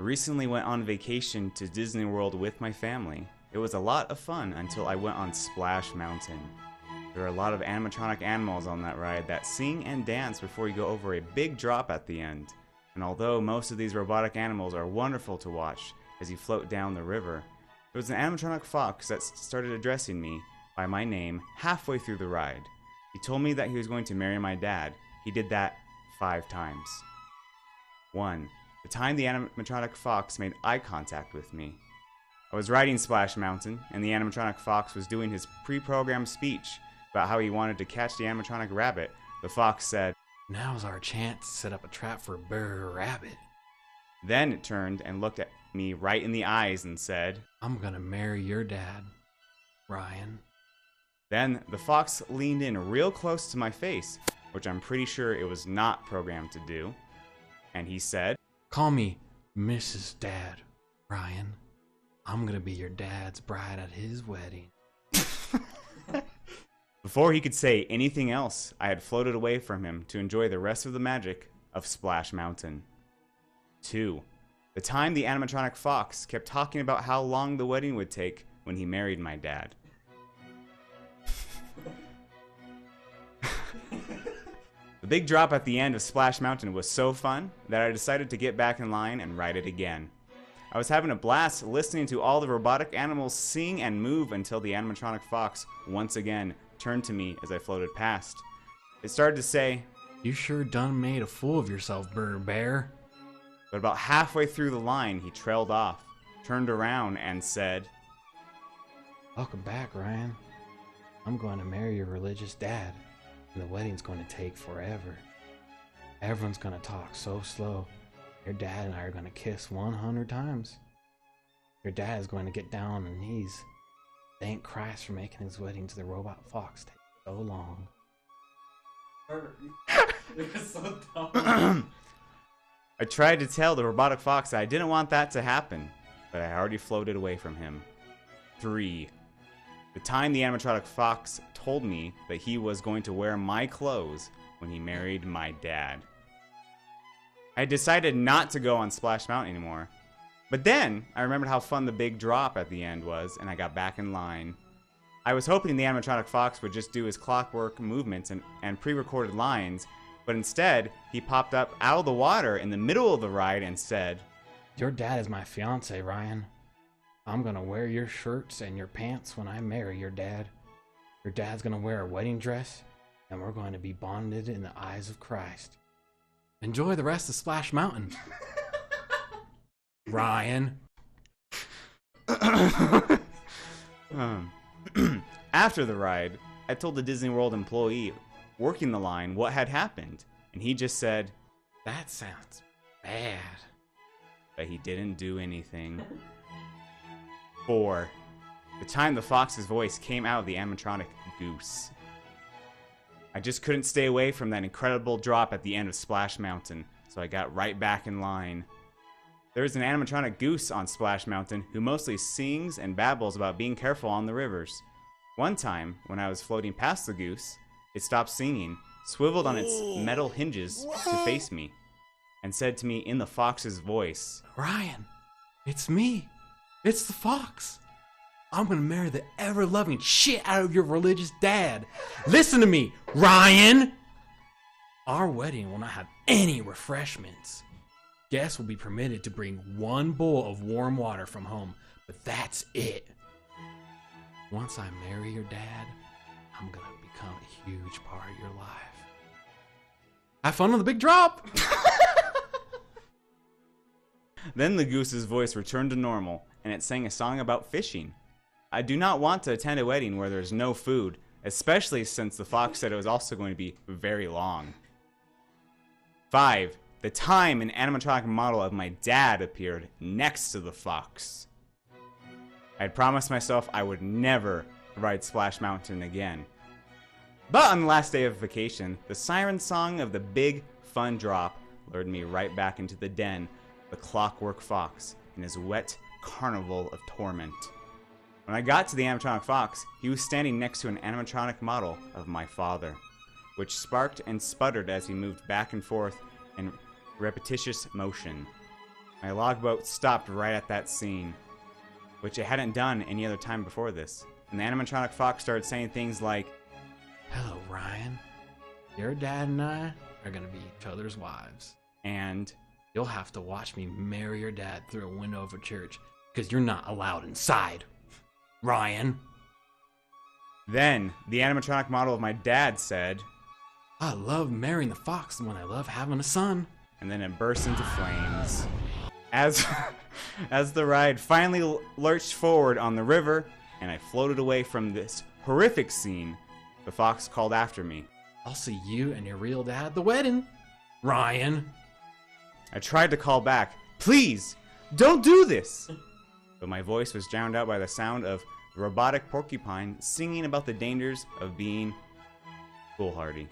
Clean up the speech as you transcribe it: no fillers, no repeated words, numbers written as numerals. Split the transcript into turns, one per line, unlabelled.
I recently went on vacation to Disney World with my family. It was a lot of fun until I went on Splash Mountain. There are a lot of animatronic animals on that ride that sing and dance before you go over a big drop at the end. And although most of these robotic animals are wonderful to watch as you float down the river, there was an animatronic fox that started addressing me by my name halfway through the ride. He told me that he was going to marry my dad. He did that 5 times. 1. The time the animatronic fox made eye contact with me. I was riding Splash Mountain, and the animatronic fox was doing his pre-programmed speech about how he wanted to catch the animatronic rabbit. The fox said,
"Now's our chance to set up a trap for Brr Rabbit."
Then it turned and looked at me right in the eyes and said,
"I'm gonna marry your dad, Ryan."
Then the fox leaned in real close to my face, which I'm pretty sure it was not programmed to do, and he said,
"Call me Mrs. Dad, Ryan. I'm gonna be your dad's bride at his wedding."
Before he could say anything else, I had floated away from him to enjoy the rest of the magic of Splash Mountain. 2. The time the animatronic fox kept talking about how long the wedding would take when he married my dad. The big drop at the end of Splash Mountain was so fun that I decided to get back in line and ride it again. I was having a blast listening to all the robotic animals sing and move until the animatronic fox once again turned to me as I floated past. It started to say,
"You sure done made a fool of yourself, Brr Bear."
but about halfway through the line he trailed off, turned around and said,
"Welcome back, Ryan. I'm going to marry your religious dad, and the wedding's going to take forever. Everyone's going to talk so slow. Your dad and I are going to kiss 100 times. Your dad is going to get down on his knees. Thank Christ for making his wedding to the robot fox take so long."
It was so dumb.
I tried to tell the robotic fox I didn't want that to happen, but I already floated away from him. 3. The time the animatronic fox told me that he was going to wear my clothes when he married my dad. I decided not to go on Splash Mountain anymore. But then, I remembered how fun the big drop at the end was, and I got back in line. I was hoping the animatronic fox would just do his clockwork movements and pre-recorded lines, but instead, he popped up out of the water in the middle of the ride and said,
"Your dad is my fiance, Ryan. I'm going to wear your shirts and your pants when I marry your dad. Your dad's going to wear a wedding dress, and we're going to be bonded in the eyes of Christ. Enjoy the rest of Splash Mountain, Ryan."
After the ride, I told the Disney World employee working the line what had happened, and he just said,
"That sounds bad."
but he didn't do anything. 4. The time the fox's voice came out of the animatronic goose. I just couldn't stay away from that incredible drop at the end of Splash Mountain, so I got right back in line. There's an animatronic goose on Splash Mountain who mostly sings and babbles about being careful on the rivers. One time, when I was floating past the goose, it stopped singing, swiveled on its metal hinges to face me, and said to me in the fox's voice,
"Ryan, it's me. It's the fox. I'm gonna marry the ever-loving shit out of your religious dad. Listen to me, Ryan! Our wedding will not have any refreshments. Guests will be permitted to bring 1 bowl of warm water from home, but that's it. Once I marry your dad, I'm gonna become a huge part of your life. Have fun on the big drop!"
Then the goose's voice returned to normal, and it sang a song about fishing. I do not want to attend a wedding where there's no food, especially since the fox said it was also going to be very long. 5. The time an animatronic model of my dad appeared next to the fox. I had promised myself I would never ride Splash Mountain again. But on the last day of vacation, the siren song of the big fun drop lured me right back into the den of the clockwork fox in his wet carnival of torment. When I got to the animatronic fox, he was standing next to an animatronic model of my father, which sparked and sputtered as he moved back and forth in repetitious motion. My logboat stopped right at that scene, which it hadn't done any other time before this. And the animatronic fox started saying things like,
Hello, Ryan. Your dad and I are gonna be each other's wives.
and
You'll have to watch me marry your dad through a window of a church, because you're not allowed inside. Ryan.
then the animatronic model of my dad said,
I love marrying the fox when I love having a son.
and then it burst into flames. As, as the ride finally lurched forward on the river, and I floated away from this horrific scene, the fox called after me.
I'll see you and your real dad at the wedding. Ryan.
I tried to call back, please, don't do this! But my voice was drowned out by the sound of the robotic porcupine singing about the dangers of being foolhardy.